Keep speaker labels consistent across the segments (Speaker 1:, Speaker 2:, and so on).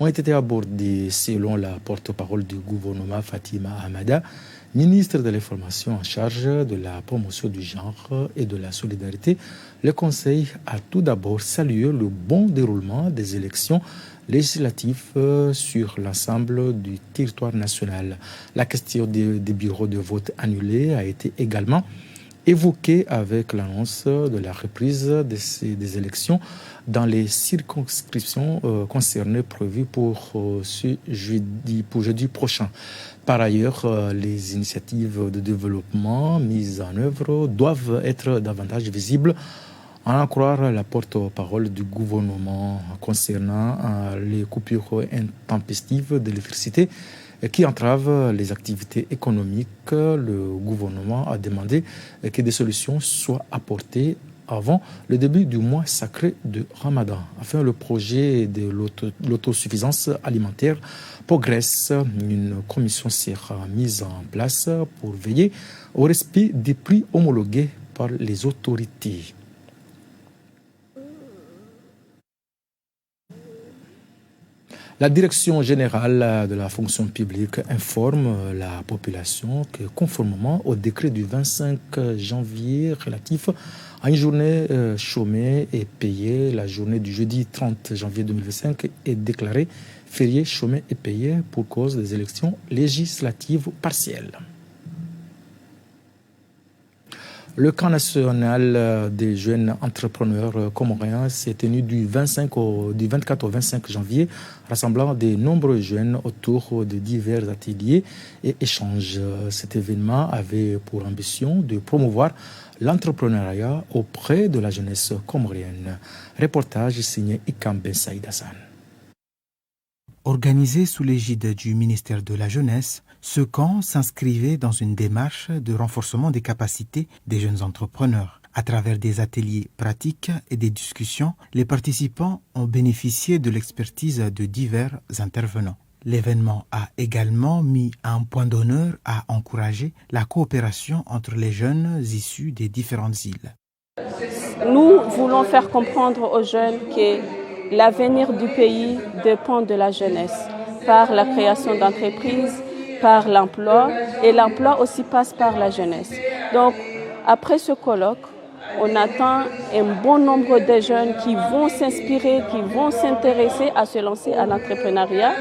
Speaker 1: ont été abordées selon la porte-parole du gouvernement Fatima Hamada, ministre de l'Information en charge de la promotion du genre et de la solidarité. Le Conseil a tout d'abord salué le bon déroulement des élections législatives sur l'ensemble du territoire national. La question des bureaux de vote annulés a été également évoquée avec l'annonce de la reprise des élections dans les circonscriptions concernées prévues pour jeudi prochain. Par ailleurs, les initiatives de développement mises en œuvre doivent être davantage visibles, à en croire la porte-parole du gouvernement concernant les coupures intempestives d'électricité qui entravent les activités économiques. Le gouvernement a demandé que des solutions soient apportées avant le début du mois sacré de Ramadan. Enfin, le projet de l'autosuffisance alimentaire progresse. Une commission sera mise en place pour veiller au respect des prix homologués par les autorités. La Direction générale de la fonction publique informe la population que, conformément au décret du 25 janvier relatif à une journée chômée et payée, la journée du jeudi 30 janvier 2025 est déclarée férié, chômé et payé pour cause des élections législatives partielles. Le camp national des jeunes entrepreneurs comoriens s'est tenu du 24 au 25 janvier, rassemblant de nombreux jeunes autour de divers ateliers et échanges. Cet événement avait pour ambition de promouvoir l'entrepreneuriat auprès de la jeunesse comorienne. Reportage signé Ikam Ben Saïd Hassan.
Speaker 2: Organisé sous l'égide du ministère de la Jeunesse, ce camp s'inscrivait dans une démarche de renforcement des capacités des jeunes entrepreneurs. À travers des ateliers pratiques et des discussions, les participants ont bénéficié de l'expertise de divers intervenants. L'événement a également mis un point d'honneur à encourager la coopération entre les jeunes issus des différentes îles.
Speaker 3: Nous voulons faire comprendre aux jeunes que l'avenir du pays dépend de la jeunesse, par la création d'entreprises, par l'emploi, et l'emploi aussi passe par la jeunesse. Donc, après ce colloque, on attend un bon nombre de jeunes qui vont s'inspirer, qui vont s'intéresser à se lancer à l'entrepreneuriat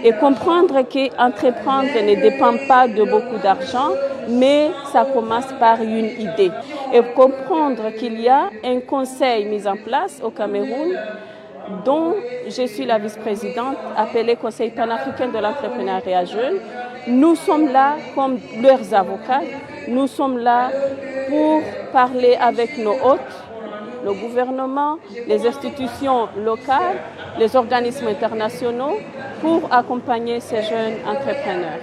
Speaker 3: et comprendre qu'entreprendre ne dépend pas de beaucoup d'argent, mais ça commence par une idée. Et comprendre qu'il y a un conseil mis en place au Cameroun dont je suis la vice-présidente, appelée Conseil panafricain de l'entrepreneuriat jeune. Nous sommes là comme leurs avocats, nous sommes là pour parler avec nos hôtes, le gouvernement, les institutions locales, les organismes internationaux, pour accompagner ces jeunes entrepreneurs.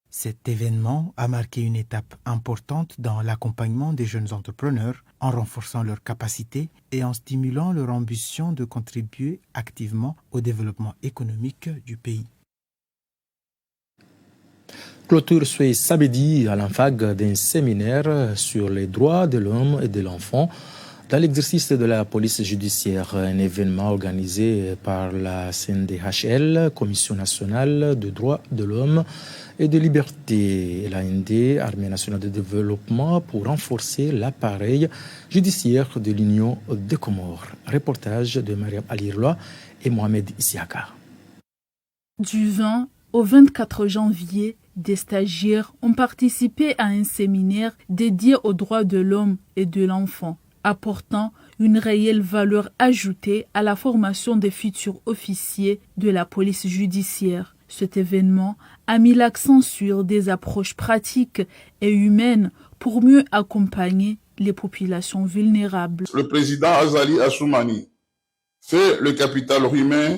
Speaker 2: Cet événement a marqué une étape importante dans l'accompagnement des jeunes entrepreneurs en renforçant leurs capacités et en stimulant leur ambition de contribuer activement au développement économique du pays.
Speaker 1: Clôture ce samedi à l'ANFAG d'un séminaire sur les droits de l'homme et de l'enfant dans l'exercice de la police judiciaire, un événement organisé par la CNDHL, Commission nationale des droits de l'homme et de liberté, l'AND, Armée nationale de développement, pour renforcer l'appareil judiciaire de l'Union des Comores. Reportage de Mariam Alirloa et Mohamed Issiaka.
Speaker 4: Du 20 au 24 janvier, des stagiaires ont participé à un séminaire dédié aux droits de l'homme et de l'enfant, apportant une réelle valeur ajoutée à la formation des futurs officiers de la police judiciaire. Cet événement a mis l'accent sur des approches pratiques et humaines pour mieux accompagner les populations vulnérables.
Speaker 5: Le président Azali Assoumani fait le capital humain,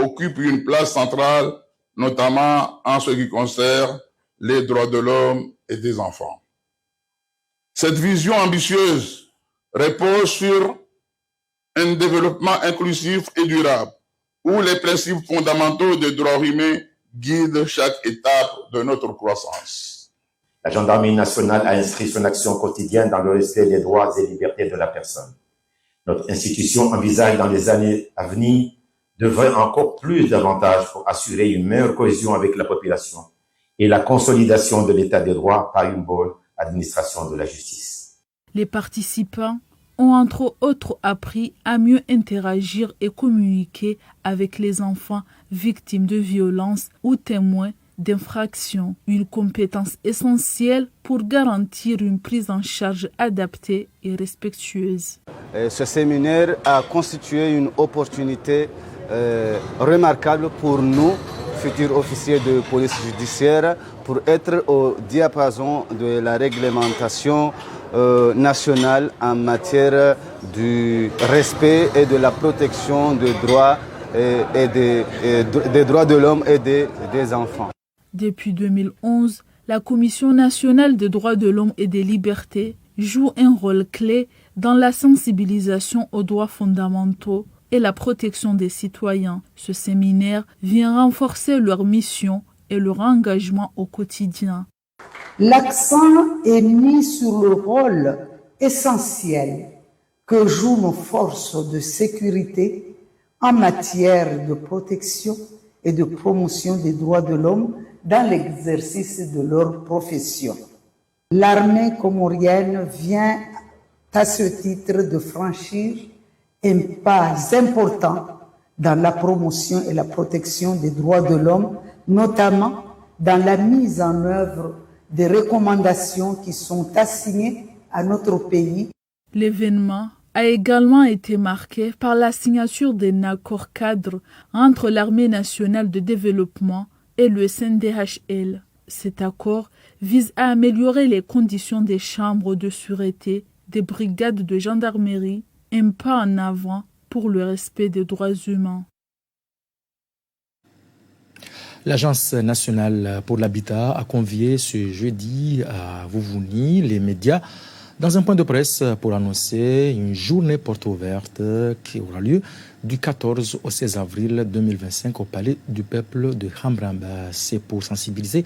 Speaker 5: occupe une place centrale, notamment en ce qui concerne les droits de l'homme et des enfants. Cette vision ambitieuse repose sur un développement inclusif et durable, où les principes fondamentaux des droits humains guident chaque étape de notre croissance.
Speaker 6: La gendarmerie nationale a inscrit son action quotidienne dans le respect des droits et libertés de la personne. Notre institution envisage dans les années à venir devrait encore plus davantage pour assurer une meilleure cohésion avec la population et la consolidation de l'état de droit par une bonne administration de la justice.
Speaker 4: Les participants ont entre autres appris à mieux interagir et communiquer avec les enfants victimes de violences ou témoins d'infractions, une compétence essentielle pour garantir une prise en charge adaptée et respectueuse.
Speaker 7: Ce séminaire a constitué une opportunité remarquable pour nous, futurs officiers de police judiciaire, pour être au diapason de la réglementation nationale en matière du respect et de la protection des droits des droits de l'homme et des enfants.
Speaker 4: Depuis 2011, la Commission nationale des droits de l'homme et des libertés joue un rôle clé dans la sensibilisation aux droits fondamentaux et la protection des citoyens. Ce séminaire vient renforcer leur mission et leur engagement au quotidien.
Speaker 8: L'accent est mis sur le rôle essentiel que jouent nos forces de sécurité en matière de protection et de promotion des droits de l'homme dans l'exercice de leur profession. L'armée comorienne vient à ce titre de franchir un pas important dans la promotion et la protection des droits de l'homme, notamment dans la mise en œuvre des recommandations qui sont assignées à notre pays.
Speaker 4: L'événement a également été marqué par la signature d'un accord cadre entre l'Armée nationale de développement et le SNDHL. Cet accord vise à améliorer les conditions des chambres de sûreté, des brigades de gendarmerie, un pas en avant pour le respect des droits humains.
Speaker 1: L'Agence nationale pour l'habitat a convié ce jeudi à Vouvouni les médias dans un point de presse pour annoncer une journée porte ouverte qui aura lieu du 14 au 16 avril 2025 au Palais du Peuple de Hambramba. C'est pour sensibiliser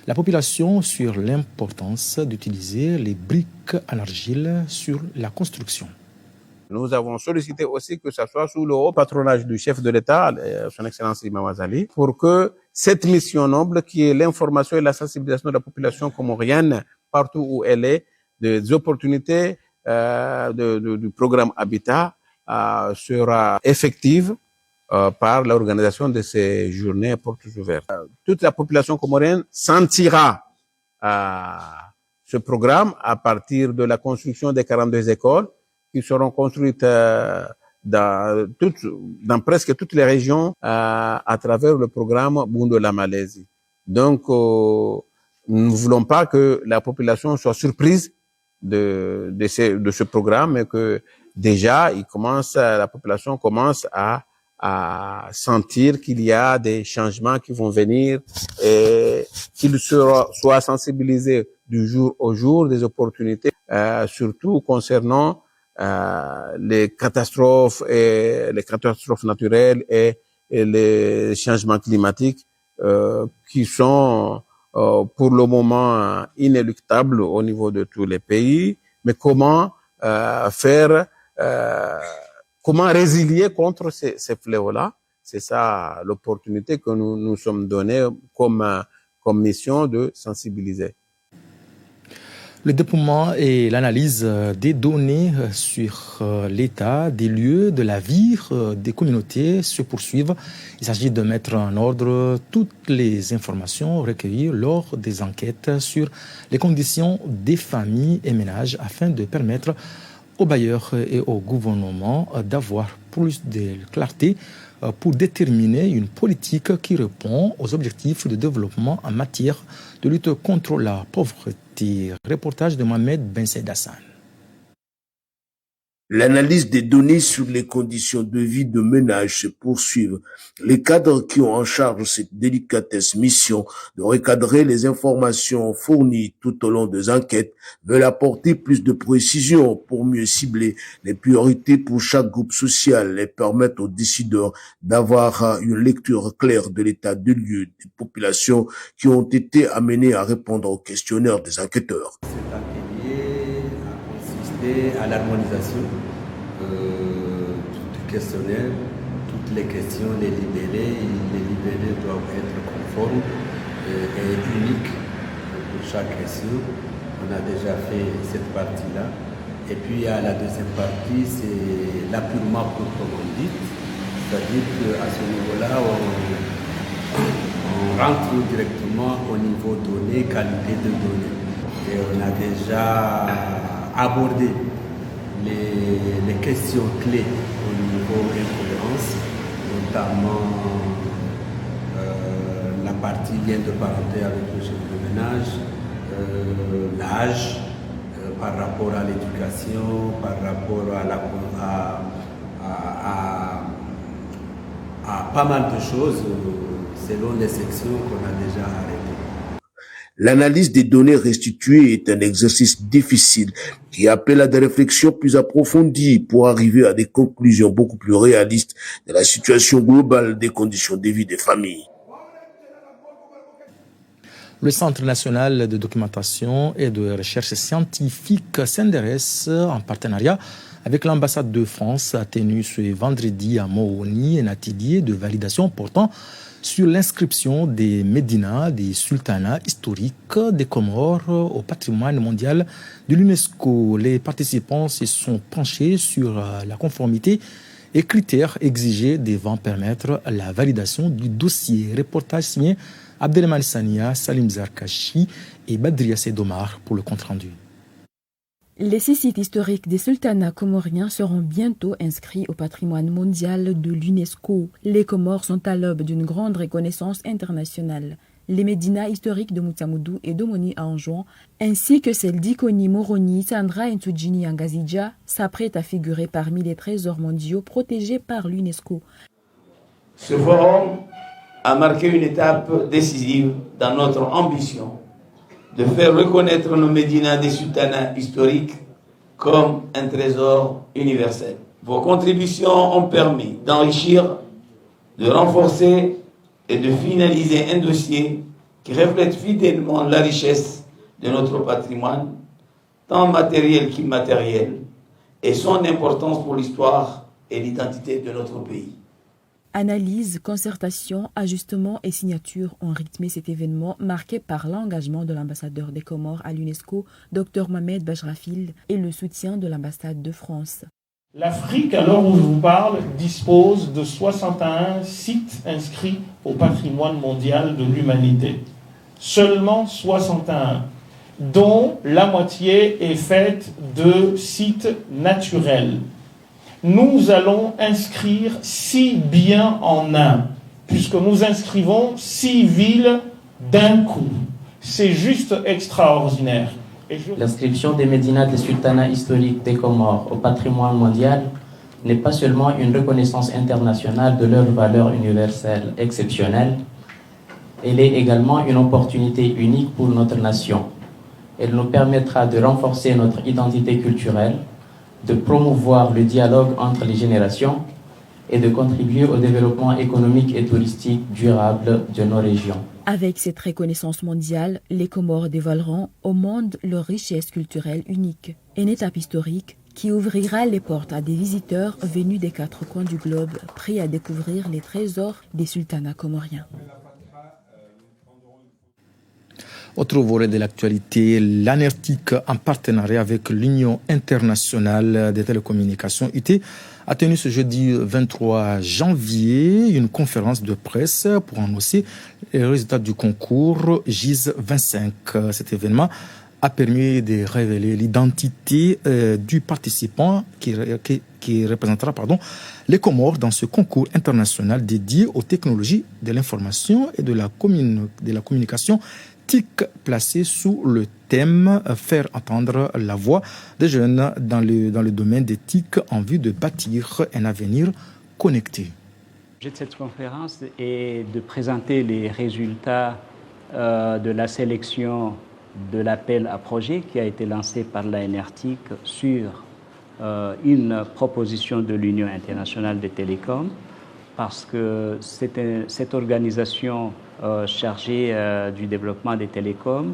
Speaker 1: la population sur l'importance d'utiliser les briques en argile sur la construction.
Speaker 9: Nous avons sollicité aussi que ça soit sous le haut patronage du chef de l'État, son Excellence Imam Azali, pour que cette mission noble qui est l'information et la sensibilisation de la population comorienne partout où elle est, des opportunités du programme Habitat sera effective par l'organisation de ces journées portes ouvertes. Toute la population comorienne sentira ce programme à partir de la construction des 42 écoles qui seront construites dans presque toutes les régions à travers le programme Bundo la Malaisie. Donc, nous ne voulons pas que la population soit surprise de ce programme et que déjà la population commence à sentir qu'il y a des changements qui vont venir et qu'ils soient sensibilisés du jour au jour des opportunités, surtout concernant les catastrophes naturelles et les changements climatiques qui sont pour le moment inéluctables au niveau de tous les pays, mais comment résilier contre ces fléaux-là. C'est ça l'opportunité que nous sommes donnés comme mission de sensibiliser.
Speaker 1: Le déploiement et l'analyse des données sur l'état des lieux de la vie des communautés se poursuivent. Il s'agit de mettre en ordre toutes les informations recueillies lors des enquêtes sur les conditions des familles et ménages afin de permettre aux bailleurs et au gouvernement d'avoir plus de clarté pour déterminer une politique qui répond aux objectifs de développement en matière de lutte contre la pauvreté. Reportage de Mohamed Ben Saïd Hassan.
Speaker 10: L'analyse des données sur les conditions de vie de ménage se poursuivent. Les cadres qui ont en charge cette délicatesse mission de recadrer les informations fournies tout au long des enquêtes veulent apporter plus de précision pour mieux cibler les priorités pour chaque groupe social et permettre aux décideurs d'avoir une lecture claire de l'état de lieu des populations qui ont été amenées à répondre aux questionnaires des enquêteurs.
Speaker 11: À l'harmonisation du questionnaire, tout toutes les questions, les libellés doivent être conformes et uniques pour chaque question. On a déjà fait cette partie-là. Et puis il y a la deuxième partie, c'est l'appurement proprement dit. C'est-à-dire qu'à ce niveau-là, on rentre directement au niveau données, qualité de données. Et on a déjà abordé les questions clés au niveau incohérence, notamment la partie lien de parenté avec le chef de ménage, l'âge, par rapport à l'éducation, par rapport à pas mal de choses selon les sections qu'on a déjà arrêtées.
Speaker 10: L'analyse des données restituées est un exercice difficile qui appelle à des réflexions plus approfondies pour arriver à des conclusions beaucoup plus réalistes de la situation globale des conditions de vie des familles.
Speaker 1: Le Centre national de documentation et de recherche scientifique CNRS, en partenariat avec l'ambassade de France, a tenu ce vendredi à Moroni un atelier de validation portant sur l'inscription des médinas, des sultanats historiques des Comores au patrimoine mondial de l'UNESCO. Les participants se sont penchés sur la conformité et critères exigés devant permettre la validation du dossier. Reportage signé Abdelman Sania, Salim Zarkachi et Badria Sedomar pour le compte-rendu.
Speaker 12: Les 6 sites historiques des sultanats comoriens seront bientôt inscrits au patrimoine mondial de l'UNESCO. Les Comores sont à l'aube d'une grande reconnaissance internationale. Les médinas historiques de Moutamoudou et d'Omoni à Anjouan, ainsi que celles d'Ikoni, Moroni, Sandra et Ntujini Angazidja, s'apprêtent à figurer parmi les trésors mondiaux protégés par l'UNESCO.
Speaker 13: Ce forum a marqué une étape décisive dans notre ambition de faire reconnaître nos médinas des sultanats historiques comme un trésor universel. Vos contributions ont permis d'enrichir, de renforcer et de finaliser un dossier qui reflète fidèlement la richesse de notre patrimoine, tant matériel qu'immatériel, et son importance pour l'histoire et l'identité de notre pays.
Speaker 12: Analyse, concertation, ajustement et signature ont rythmé cet événement marqué par l'engagement de l'ambassadeur des Comores à l'UNESCO, Dr Mohamed Bajrafil, et le soutien de l'ambassade de France.
Speaker 14: L'Afrique, à l'heure où je vous parle, dispose de 61 sites inscrits au patrimoine mondial de l'humanité. Seulement 61, dont la moitié est faite de sites naturels. Nous allons inscrire 6 biens en un, puisque nous inscrivons 6 villes d'un coup. C'est juste extraordinaire.
Speaker 15: L'inscription des médinas des sultanats historiques des Comores au patrimoine mondial n'est pas seulement une reconnaissance internationale de leur valeur universelle exceptionnelle, elle est également une opportunité unique pour notre nation. Elle nous permettra de renforcer notre identité culturelle, de promouvoir le dialogue entre les générations et de contribuer au développement économique et touristique durable de nos régions.
Speaker 12: Avec cette reconnaissance mondiale, les Comores dévoileront au monde leur richesse culturelle unique. Une étape historique qui ouvrira les portes à des visiteurs venus des 4 coins du globe, prêts à découvrir les trésors des sultanats comoriens.
Speaker 1: Autre volet de l'actualité, l'ANERTIC, en partenariat avec l'Union internationale des télécommunications UT, a tenu ce jeudi 23 janvier une conférence de presse pour annoncer les résultats du concours GIS 25. Cet événement a permis de révéler l'identité du participant qui représentera les Comores dans ce concours international dédié aux technologies de l'information et de la communication TIC, placé sous le thème « Faire entendre la voix des jeunes dans le domaine des TIC en vue de bâtir un avenir connecté ».
Speaker 16: L'objet de cette conférence est de présenter les résultats de la sélection de l'appel à projet qui a été lancé par l'ANERTIC sur une proposition de l'Union internationale des télécoms, parce que cette organisation chargée du développement des télécoms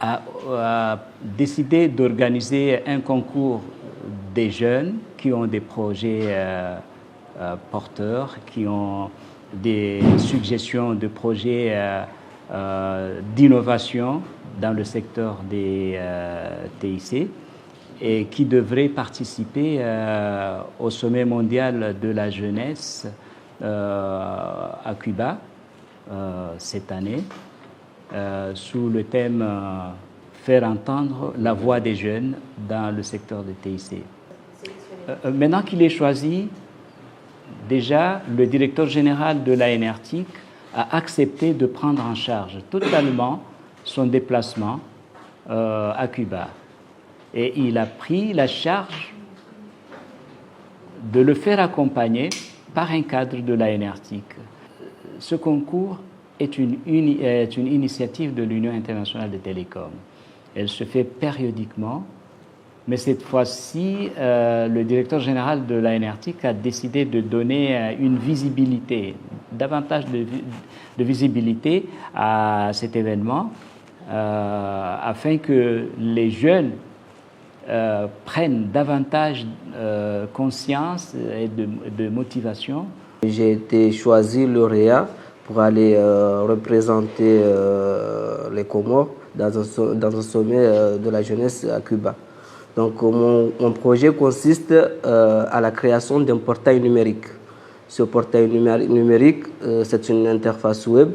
Speaker 16: a décidé d'organiser un concours des jeunes qui ont des projets porteurs qui ont des suggestions de projets d'innovation dans le secteur des TIC et qui devraient participer au sommet mondial de la jeunesse à Cuba cette année sous le thème faire entendre la voix des jeunes dans le secteur des TIC. Maintenant qu'il est choisi, déjà le directeur général de l'ANRTIC a accepté de prendre en charge totalement son déplacement à Cuba. Et il a pris la charge de le faire accompagner par un cadre de l'ANRTIC. Ce concours est une initiative de l'Union internationale des télécoms. Elle se fait périodiquement, mais cette fois-ci, le directeur général de l'ANRTIC a décidé de donner une visibilité, davantage de visibilité à cet événement, afin que les jeunes prennent davantage conscience et de motivation.
Speaker 17: J'ai été choisi lauréat pour aller représenter les Comores dans un sommet de la jeunesse à Cuba. Donc mon projet consiste à la création d'un portail numérique. Ce portail numérique, c'est une interface web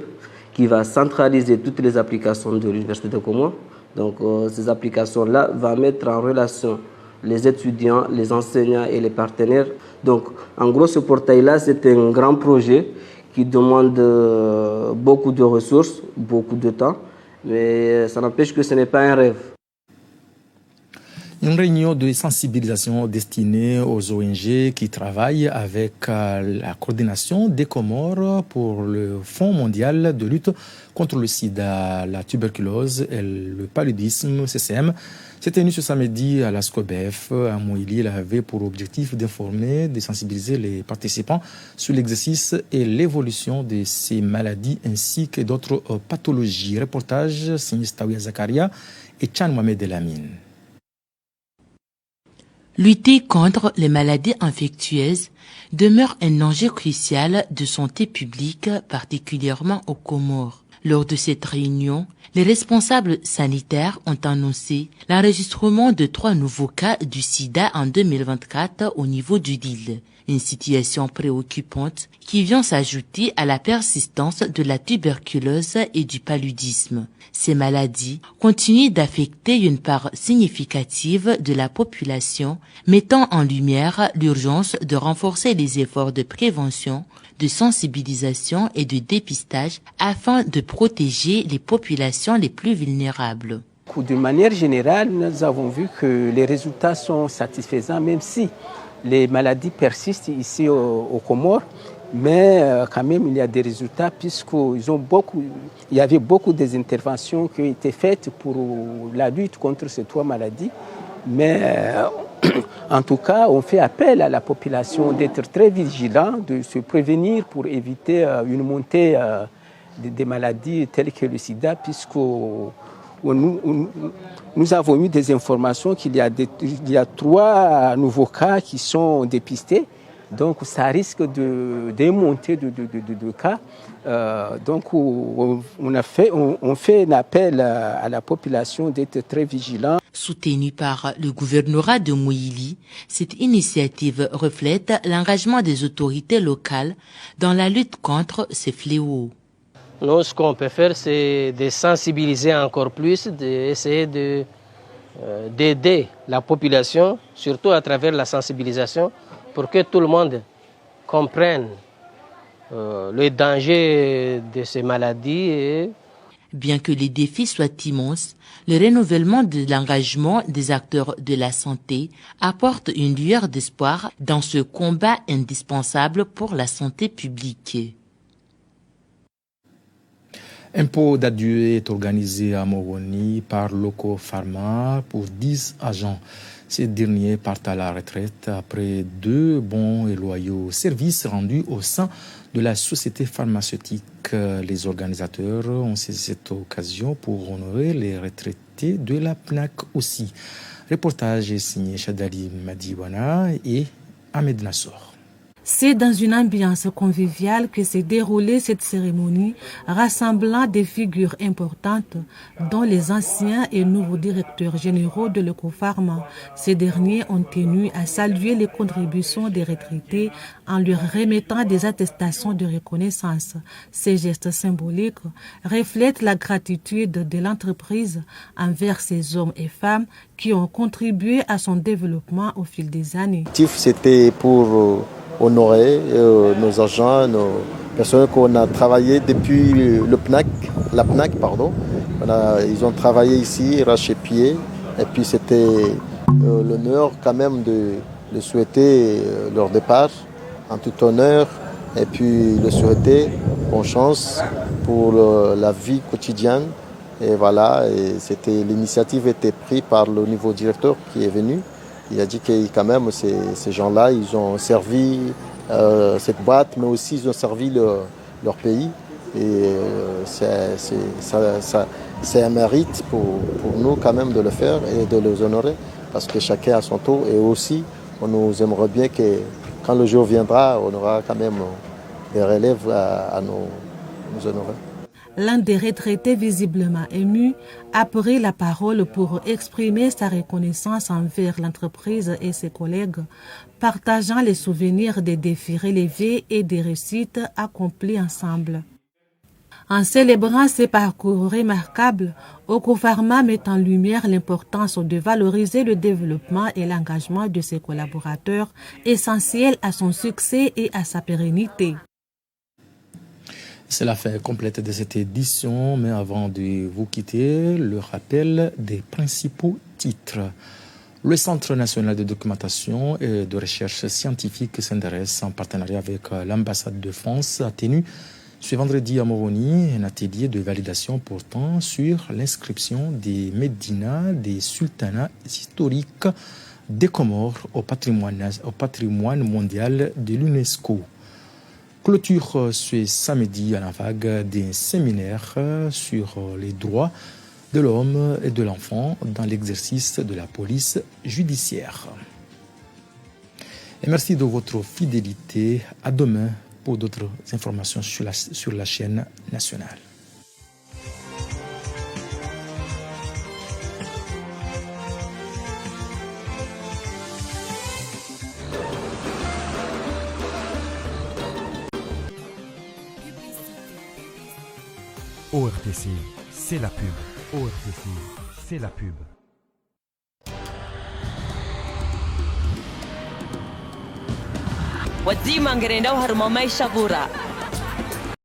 Speaker 17: qui va centraliser toutes les applications de l'Université des Comores. Donc ces applications-là vont mettre en relation les étudiants, les enseignants et les partenaires. Donc en gros, ce portail-là, c'est un grand projet qui demande beaucoup de ressources, beaucoup de temps, mais ça n'empêche que ce n'est pas un rêve.
Speaker 1: Une réunion de sensibilisation destinée aux ONG qui travaillent avec la coordination des Comores pour le Fonds mondial de lutte contre le sida, la tuberculose et le paludisme, CCM, s'est tenue ce samedi à la SCOBEF à Moïli. Elle avait pour objectif d'informer, de sensibiliser les participants sur l'exercice et l'évolution de ces maladies ainsi que d'autres pathologies. Reportage signé Staouya Zakaria et Chan Mohamed Elamine.
Speaker 18: Lutter contre les maladies infectieuses demeure un enjeu crucial de santé publique, particulièrement aux Comores. Lors de cette réunion, les responsables sanitaires ont annoncé l'enregistrement de 3 nouveaux cas du sida en 2024 au niveau du l'île. Une situation préoccupante qui vient s'ajouter à la persistance de la tuberculose et du paludisme. Ces maladies continuent d'affecter une part significative de la population, mettant en lumière l'urgence de renforcer les efforts de prévention, de sensibilisation et de dépistage afin de protéger les populations les plus vulnérables.
Speaker 19: De manière générale, nous avons vu que les résultats sont satisfaisants, même si les maladies persistent ici aux Comores, mais quand même il y a des résultats puisqu'il y avait beaucoup d'interventions qui ont été faites pour la lutte contre ces 3 maladies. Mais en tout cas, on fait appel à la population d'être très vigilant, de se prévenir pour éviter une montée des maladies telles que le sida, puisque nous avons eu des informations qu'il y a 3 nouveaux cas qui sont dépistés. Donc ça risque de monter de cas. Donc on fait un appel à la population d'être très vigilant.
Speaker 18: Soutenue par le gouvernorat de Moïli, cette initiative reflète l'engagement des autorités locales dans la lutte contre ces fléaux.
Speaker 20: Nous, ce qu'on peut faire, c'est de sensibiliser encore plus, d'essayer d'aider la population, surtout à travers la sensibilisation, pour que tout le monde comprenne le danger de ces maladies.
Speaker 18: Bien que les défis soient immenses, le renouvellement de l'engagement des acteurs de la santé apporte une lueur d'espoir dans ce combat indispensable pour la santé publique.
Speaker 1: Un pot d'adieu est organisé à Moroni par Loco Pharma pour 10 agents. Ces derniers partent à la retraite après 2 bons et loyaux services rendus au sein de la société pharmaceutique. Les organisateurs ont saisi cette occasion pour honorer les retraités de la PNAC aussi. Reportage signé Chadali Madiwana et Ahmed Nassor.
Speaker 21: C'est dans une ambiance conviviale que s'est déroulée cette cérémonie rassemblant des figures importantes dont les anciens et nouveaux directeurs généraux de l'Ecopharma. Ces derniers ont tenu à saluer les contributions des retraités en leur remettant des attestations de reconnaissance. Ces gestes symboliques reflètent la gratitude de l'entreprise envers ces hommes et femmes qui ont contribué à son développement au fil des années.
Speaker 22: C'était pour honorer nos agents, nos personnes qu'on a travaillé depuis la PNAC. Ils ont travaillé ici, arraché-pied, et puis c'était l'honneur quand même de souhaiter leur départ en tout honneur, et puis de souhaiter bonne chance pour la vie quotidienne. Et voilà, l'initiative était prise par le nouveau directeur qui est venu. Il a dit que quand même ces gens-là, ils ont servi cette boîte, mais aussi ils ont servi leur pays. Et c'est un mérite pour nous quand même de le faire et de les honorer, parce que chacun a son tour. Et aussi, on nous aimerait bien que quand le jour viendra, on aura quand même des relèves à nous honorer.
Speaker 21: L'un des retraités visiblement ému a pris la parole pour exprimer sa reconnaissance envers l'entreprise et ses collègues, partageant les souvenirs des défis relevés et des réussites accomplies ensemble. En célébrant ces parcours remarquables, Ecopharma met en lumière l'importance de valoriser le développement et l'engagement de ses collaborateurs, essentiels à son succès et à sa pérennité.
Speaker 1: C'est la fin complète de cette édition, mais avant de vous quitter, le rappel des principaux titres. Le Centre national de documentation et de recherche scientifique CNRS, en partenariat avec l'ambassade de France, a tenu ce vendredi à Moroni un atelier de validation portant sur l'inscription des médinas des sultanats historiques des Comores au patrimoine mondial de l'UNESCO. Clôture ce samedi à la vague d'un séminaire sur les droits de l'homme et de l'enfant dans l'exercice de la police judiciaire. Et merci de votre fidélité. À demain pour d'autres informations sur la chaîne nationale.
Speaker 23: ORTC, c'est la pub. ORTC, c'est la pub.
Speaker 24: Wazima ngerenda haruma maisha gura.